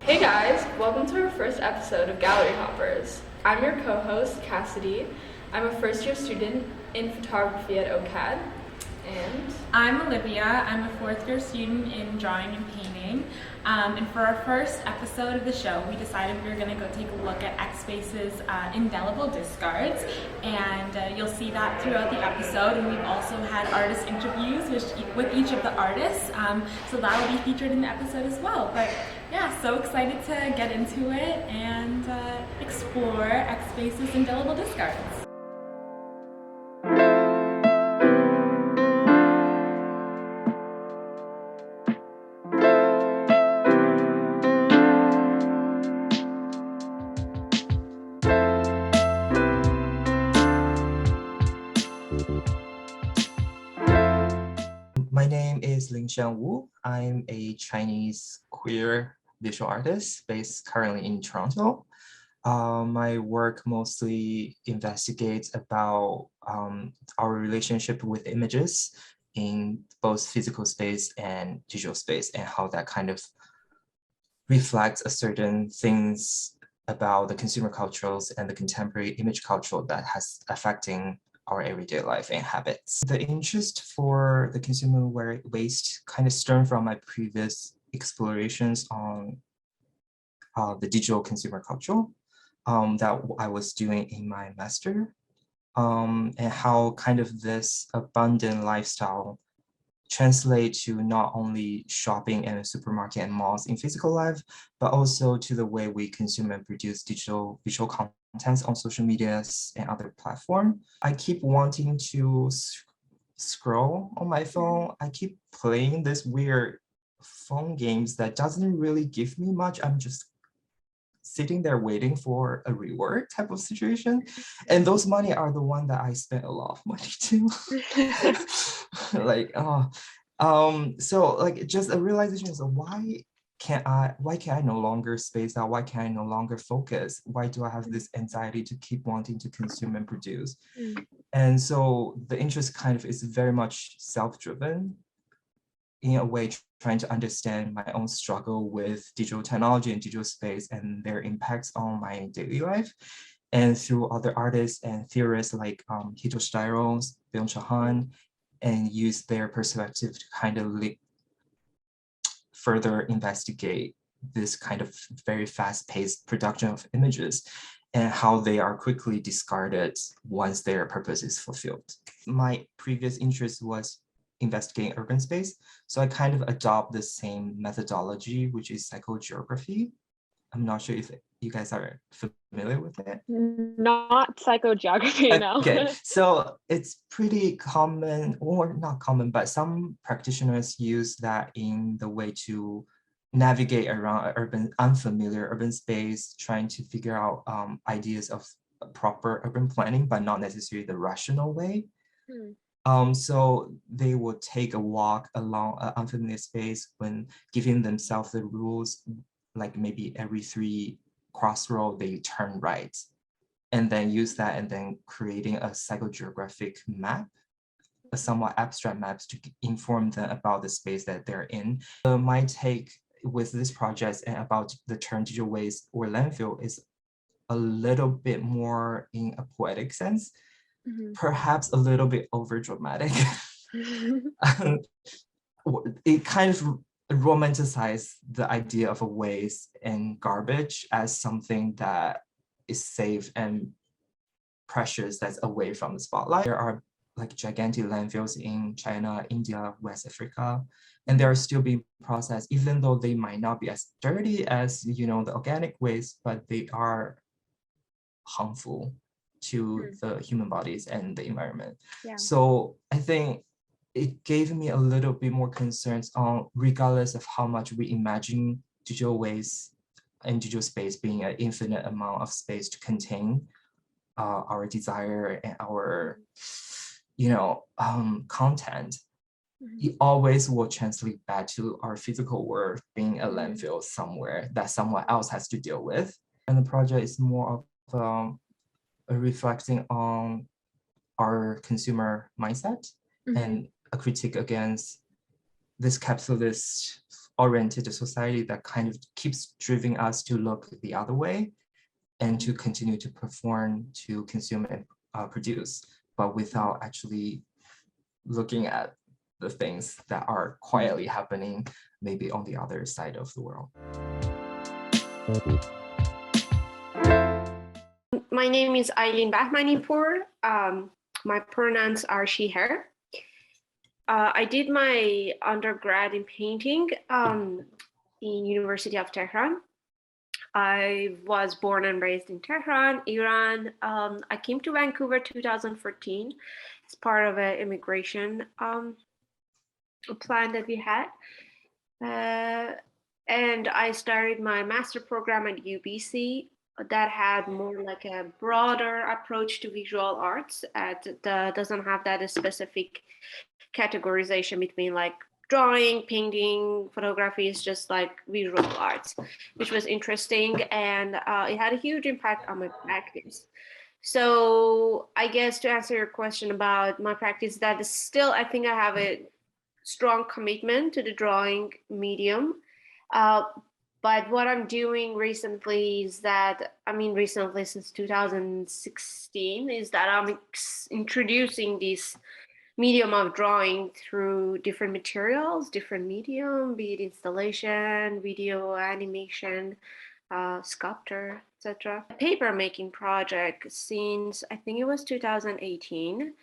Hey guys, welcome to our first episode of Gallery Hoppers. I'm your co-host, Cassidy. I'm a first-year student in photography at OCAD, and I'm Olivia. I'm a fourth-year student in drawing and painting. And for our first episode of the show, we decided we were going to go take a look at Xspace's indelible discards, and you'll see that throughout the episode. And we've also had artist interviews with each of the artists, so that will be featured in the episode as well. But yeah, so excited to get into it and explore Xspace's indelible discards. My name is Lingshan Wu. I'm a Chinese queer visual artist based currently in Toronto. My work mostly investigates about our relationship with images in both physical space and digital space, and how that kind of reflects a certain things about the consumer cultures and the contemporary image culture that has affecting our everyday life and habits. The interest for the consumer waste kind of stemmed from my previous explorations on the digital consumer culture that I was doing in my master, and how kind of this abundant lifestyle translate to not only shopping in a supermarket and malls in physical life, but also to the way we consume and produce digital visual contents on social medias and other platforms. I keep wanting to scroll on my phone. I keep playing this weird phone games that doesn't really give me much. I'm just sitting there waiting for a reward type of situation. And those money are the one that I spent a lot of money to. So just a realization is why can't I no longer space out? Why can I no longer focus? Why do I have this anxiety to keep wanting to consume and produce? And so the interest kind of is very much self-driven, in a way trying to understand my own struggle with digital technology and digital space and their impacts on my daily life. And through other artists and theorists like Hitoshi Dairos, Byung-Chul Han, and use their perspective to kind of further investigate this kind of very fast-paced production of images and how they are quickly discarded once their purpose is fulfilled. My previous interest was investigating urban space, so I kind of adopt the same methodology, which is psychogeography. I'm not sure if you guys are familiar with it. Not psychogeography, no. Okay, so it's pretty common, or not common, but some practitioners use that in the way to navigate around unfamiliar urban space, trying to figure out ideas of proper urban planning, but not necessarily the rational way. So they will take a walk along an unfamiliar space when giving themselves the rules, like maybe every 3 crossroad they turn right, and then use that and then creating a psychogeographic map, a somewhat abstract maps to inform them about the space that they're in. My take with this project and about the term digital waste or landfill is a little bit more in a poetic sense. Perhaps a little bit over dramatic. It kind of romanticized the idea of a waste and garbage as something that is safe and precious, that's away from the spotlight. There are like gigantic landfills in China, India, West Africa, and they are still being processed, even though they might not be as dirty as the organic waste, but they are harmful to the human bodies and the environment. So I think it gave me a little bit more concerns on, regardless of how much we imagine digital waste and digital space being an infinite amount of space to contain our desire and our content, it always will translate back to our physical world being a landfill somewhere that someone else has to deal with. And the project is more of reflecting on our consumer mindset and a critique against this capitalist oriented society that kind of keeps driving us to look the other way and to continue to perform, to consume and produce, but without actually looking at the things that are quietly happening maybe on the other side of the world. My name is Eileen Bahmanipur. My pronouns are she, her. I did my undergrad in painting in University of Tehran. I was born and raised in Tehran, Iran. I came to Vancouver 2014 as part of an immigration plan that we had. And I started my master program at UBC that had more like a broader approach to visual arts. Doesn't have that specific categorization between like drawing, painting, photography. Is just like visual arts, which was interesting, and it had a huge impact on my practice. So I guess to answer your question about my practice, that is still, I think I have a strong commitment to the drawing medium. But what I'm doing recently is that, recently since 2016, is that I'm introducing this medium of drawing through different materials, different medium, be it installation, video, animation, sculpture, etc. Paper making project since I think it was 2018.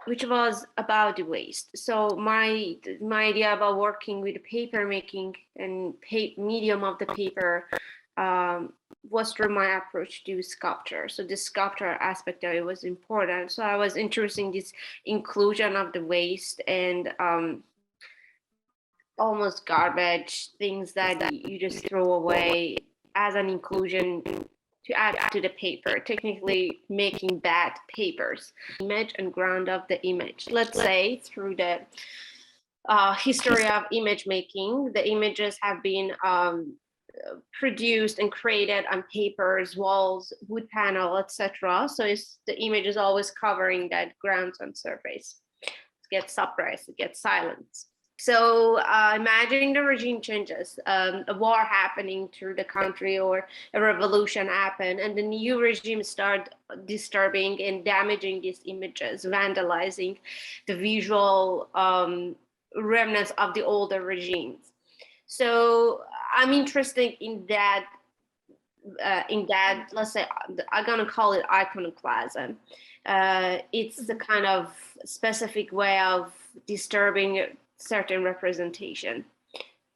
Which was about the waste. So my idea about working with paper making and medium of the paper was through my approach to sculpture. So the sculpture aspect of it was important. So I was introducing this inclusion of the waste and almost garbage, things that you just throw away as an inclusion to add to the paper, technically making bad papers. Image and ground of the image. Let's say through the history of image making, the images have been produced and created on papers, walls, wood panel, etc. So the image is always covering that ground on surface. It gets suppressed, it gets silenced. So imagining the regime changes, a war happening through the country or a revolution happen, and the new regime start disturbing and damaging these images, vandalizing the visual remnants of the older regimes. So I'm interested in that, let's say, I'm gonna call it iconoclasm. It's the kind of specific way of disturbing certain representation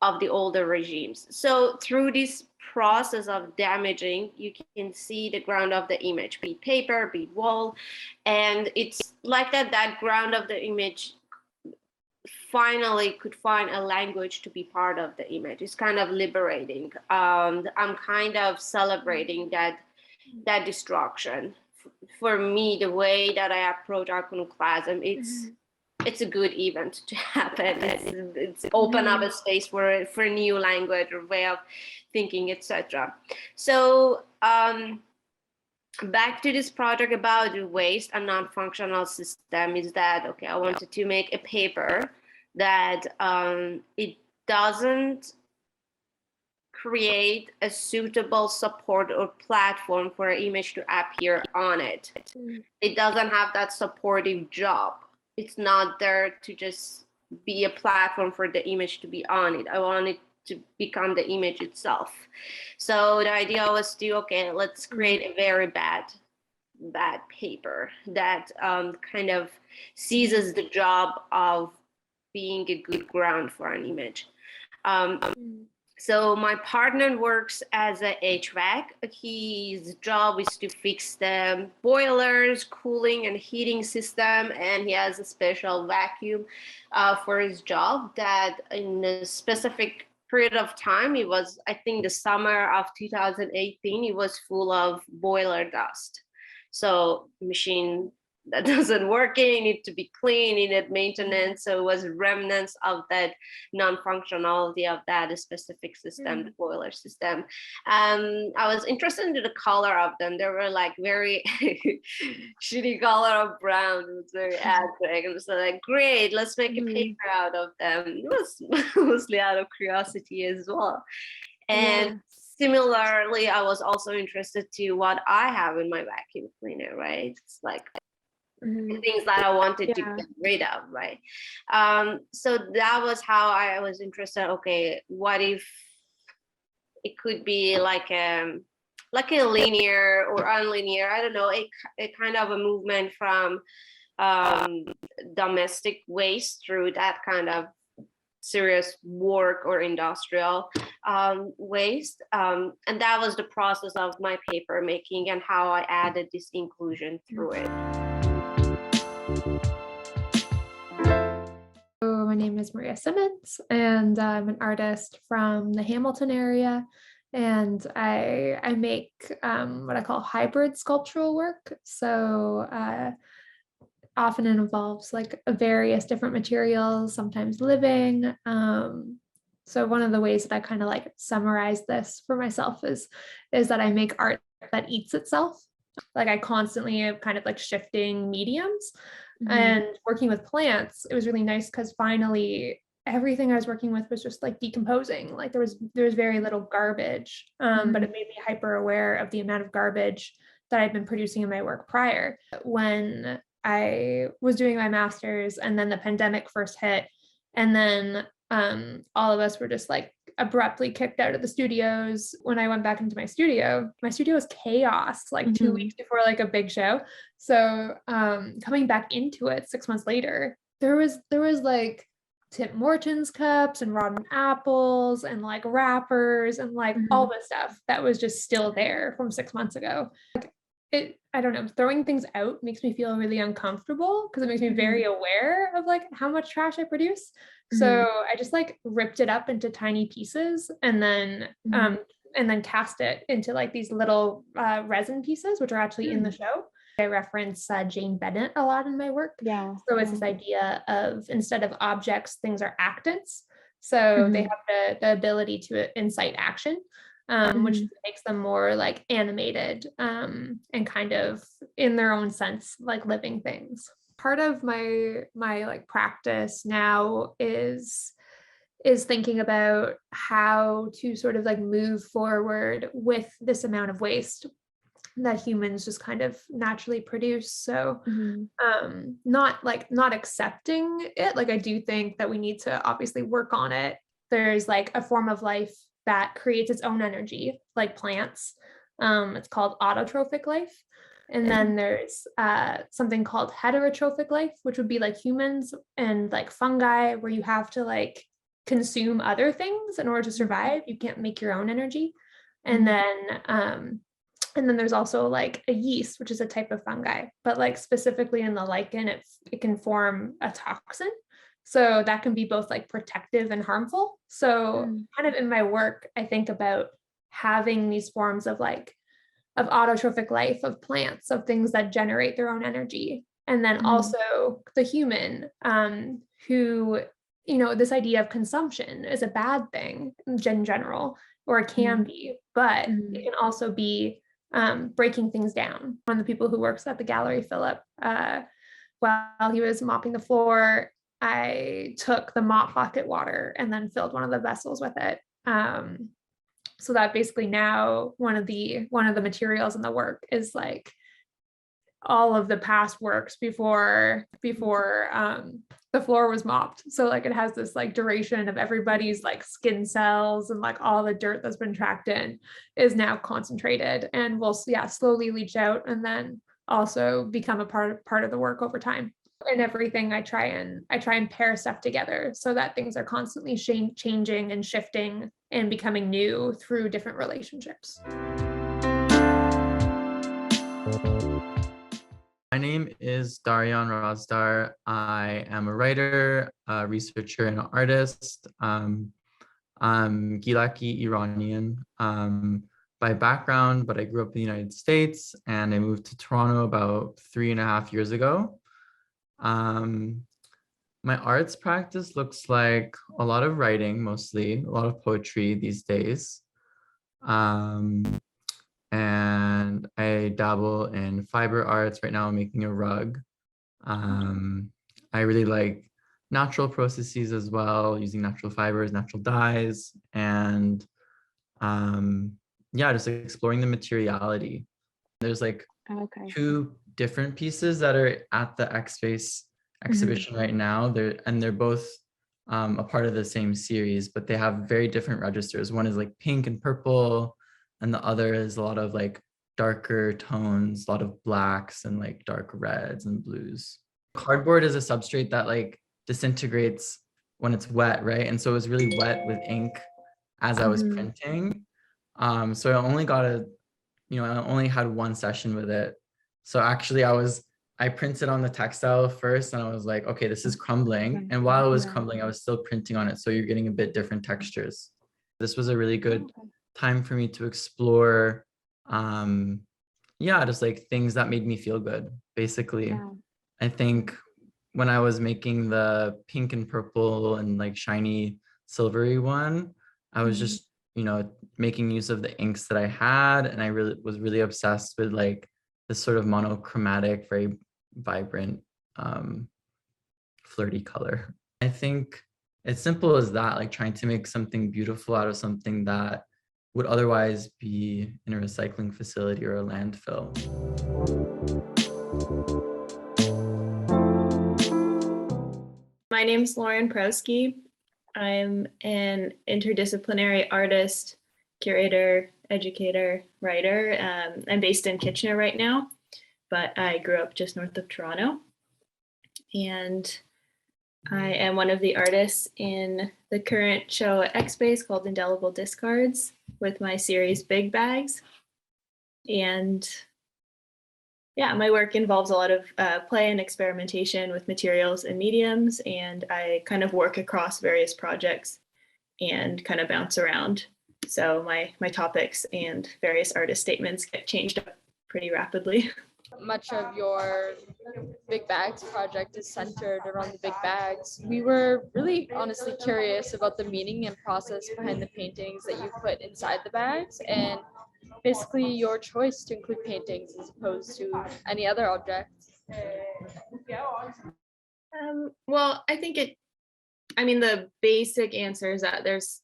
of the older regimes. So through this process of damaging, you can see the ground of the image, be it paper, be it wall, and it's like that ground of the image finally could find a language to be part of the image. It's kind of liberating. I'm kind of celebrating that destruction. For me, the way that I approach iconoclasm, it's a good event to happen. It's open up a space for a new language or way of thinking, etc. So back to this project about the waste and non-functional system is that, okay, I wanted to make a paper that it doesn't create a suitable support or platform for an image to appear on it. It doesn't have that supportive job. It's not there to just be a platform for the image to be on it. I want it to become the image itself. So the idea was to, okay, let's create a very bad paper that kind of seizes the job of being a good ground for an image. So my partner works as a HVAC. His job is to fix the boilers, cooling and heating system, and he has a special vacuum for his job that in a specific period of time, it was, I think, the summer of 2018, it was full of boiler dust. So machine that doesn't work, it needed to be clean, it needed maintenance. So it was remnants of that non-functionality of that specific system, the boiler system. I was interested in the color of them. They were like very shitty color of brown. It was very accurate. And so like, great, let's make a paper out of them. It was mostly out of curiosity as well. And similarly, I was also interested to what I have in my vacuum cleaner, right? It's like things that I wanted to get rid of, right? So that was how I was interested. Okay, what if it could be like a linear or unlinear, I don't know, a kind of a movement from domestic waste through that kind of serious work or industrial waste. And that was the process of my paper making and how I added this inclusion through it. So my name is Maria Simmons, and I'm an artist from the Hamilton area. And I make what I call hybrid sculptural work. So often it involves like various different materials, sometimes living. So one of the ways that I kind of like summarize this for myself is that I make art that eats itself. Like I constantly am kind of like shifting mediums. And working with plants, it was really nice because finally everything I was working with was just like decomposing. Like there was very little garbage, but it made me hyper aware of the amount of garbage that I'd been producing in my work prior. When I was doing my master's and then the pandemic first hit, and then all of us were just like abruptly kicked out of the studios. When I went back into my studio was chaos, like 2 weeks before like a big show. So coming back into it 6 months later, there was like Tim Hortons cups and rotten apples and like wrappers and like all the stuff that was just still there from 6 months ago. I don't know, throwing things out makes me feel really uncomfortable because it makes me very aware of like how much trash I produce. So I just like ripped it up into tiny pieces and then cast it into like these little resin pieces, which are actually in the show. I reference Jane Bennett a lot in my work. So it's this idea of instead of objects, things are actants. So they have the ability to incite action. Which makes them more like animated and kind of in their own sense, like living things. Part of my like practice now is thinking about how to sort of like move forward with this amount of waste that humans just kind of naturally produce. So not accepting it. Like I do think that we need to obviously work on it. There's like a form of life that creates its own energy, like plants. It's called autotrophic life. And then there's something called heterotrophic life, which would be like humans and like fungi, where you have to like consume other things in order to survive. You can't make your own energy. And then there's also like a yeast, which is a type of fungi, but like specifically in the lichen, it can form a toxin. So that can be both like protective and harmful. So kind of in my work, I think about having these forms of like of autotrophic life, of plants, of things that generate their own energy. And then also the human who, you know, this idea of consumption is a bad thing in general, or it can be, but it can also be breaking things down. One of the people who works at the gallery, Philip, while he was mopping the floor, I took the mop bucket water and then filled one of the vessels with it. So that basically now one of the materials in the work is like all of the past works before the floor was mopped. So like it has this like duration of everybody's like skin cells and like all the dirt that's been tracked in is now concentrated and will slowly leach out and then also become a part of the work over time. In everything, I try and pair stuff together so that things are constantly changing and shifting and becoming new through different relationships. My name is Daryan Razdar. I am a writer, a researcher, and an artist. I'm Gilaki Iranian, by background, but I grew up in the United States and I moved to Toronto about 3.5 years ago. My arts practice looks like a lot of writing, mostly a lot of poetry these days. And I dabble in fiber arts. Right now I'm making a rug. I really like natural processes as well, using natural fibers, natural dyes, and yeah, just like exploring the materiality. There's like Okay. 2 different pieces that are at the X Space exhibition right now. They're both a part of the same series, but they have very different registers. One is like pink and purple, and the other is a lot of like darker tones, a lot of blacks and like dark reds and blues. Cardboard is a substrate that like disintegrates when it's wet, right? And so it was really wet with ink as I was printing. So I only got I only had one session with it. So actually I printed on the textile first and I was like, okay, this is crumbling. And while it was crumbling, I was still printing on it. So you're getting a bit different textures. This was a really good time for me to explore, just like things that made me feel good, basically. Yeah. I think when I was making the pink and purple and like shiny silvery one, I was just, making use of the inks that I had. And I was really obsessed with like this sort of monochromatic, very vibrant, flirty color. I think it's simple as that, like trying to make something beautiful out of something that would otherwise be in a recycling facility or a landfill. My name's Lauren Prowski. I'm an interdisciplinary artist, curator, educator, writer. I'm based in Kitchener right now, but I grew up just north of Toronto. And I am one of the artists in the current show at X-Space called Indelible Discards with my series Big Bags. And yeah, my work involves a lot of play and experimentation with materials and mediums, and I kind of work across various projects and kind of bounce around. So my topics and various artist statements get changed up pretty rapidly. Much of your Big Bags project is centered around the big bags. We were really honestly curious about the meaning and process behind the paintings that you put inside the bags, and basically your choice to include paintings as opposed to any other object. Well, I think the basic answer is that there's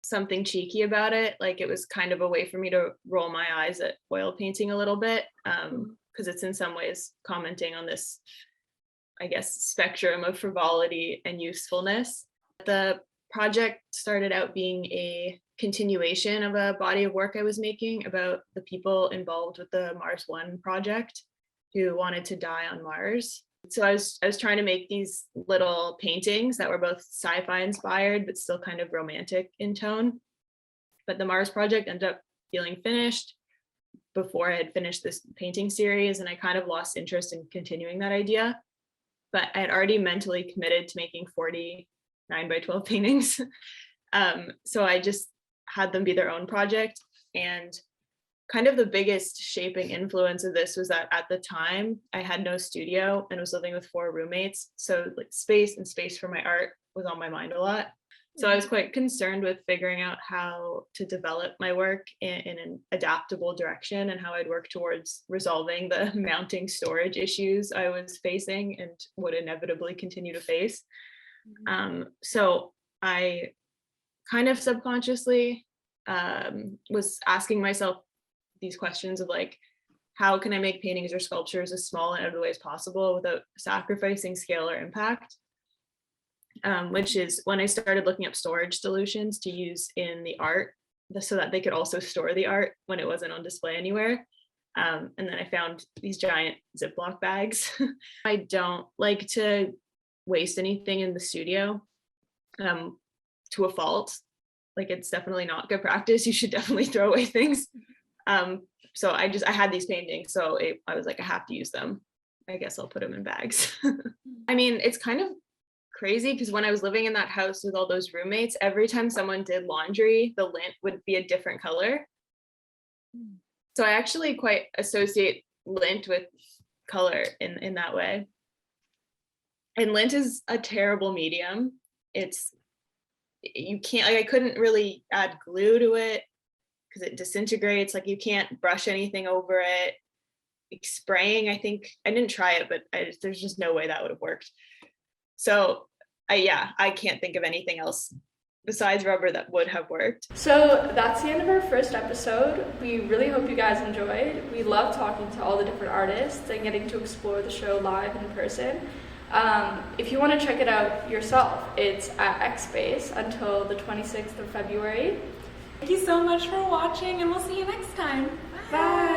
something cheeky about it. Like, it was kind of a way for me to roll my eyes at oil painting a little bit, because it's in some ways commenting on this, I guess, spectrum of frivolity and usefulness. The project started out being a continuation of a body of work I was making about the people involved with the Mars One project who wanted to die on Mars. So I was trying to make these little paintings that were both sci-fi inspired but still kind of romantic in tone. But the Mars project ended up feeling finished before I had finished this painting series, and I kind of lost interest in continuing that idea. But I had already mentally committed to making 40 9x12 paintings. So I just had them be their own project. And kind of the biggest shaping influence of this was that at the time I had no studio and was living with 4 roommates. So like space for my art was on my mind a lot. So I was quite concerned with figuring out how to develop my work in an adaptable direction and how I'd work towards resolving the mounting storage issues I was facing and would inevitably continue to face. So I kind of subconsciously was asking myself these questions of like, how can I make paintings or sculptures as small and out of the way as possible without sacrificing scale or impact? Which is when I started looking up storage solutions to use in the art so that they could also store the art when it wasn't on display anywhere. And then I found these giant Ziploc bags. I don't like to waste anything in the studio to a fault. Like, it's definitely not good practice. You should definitely throw away things. So I had these paintings, so I was like, I have to use them. I guess I'll put them in bags. I mean, it's kind of crazy because when I was living in that house with all those roommates, every time someone did laundry, the lint would be a different color. So I actually quite associate lint with color in that way. And lint is a terrible medium. You can't, like, I couldn't really add glue to it because it disintegrates. Like, you can't brush anything over it. Like, spraying, I think, I didn't try it, but there's just no way that would have worked. So I can't think of anything else besides rubber that would have worked. So that's the end of our first episode. We really hope you guys enjoyed. We love talking to all the different artists and getting to explore the show live in person. If you want to check it out yourself, it's at X-Space until the 26th of February. Thank you so much for watching, and we'll see you next time. Bye!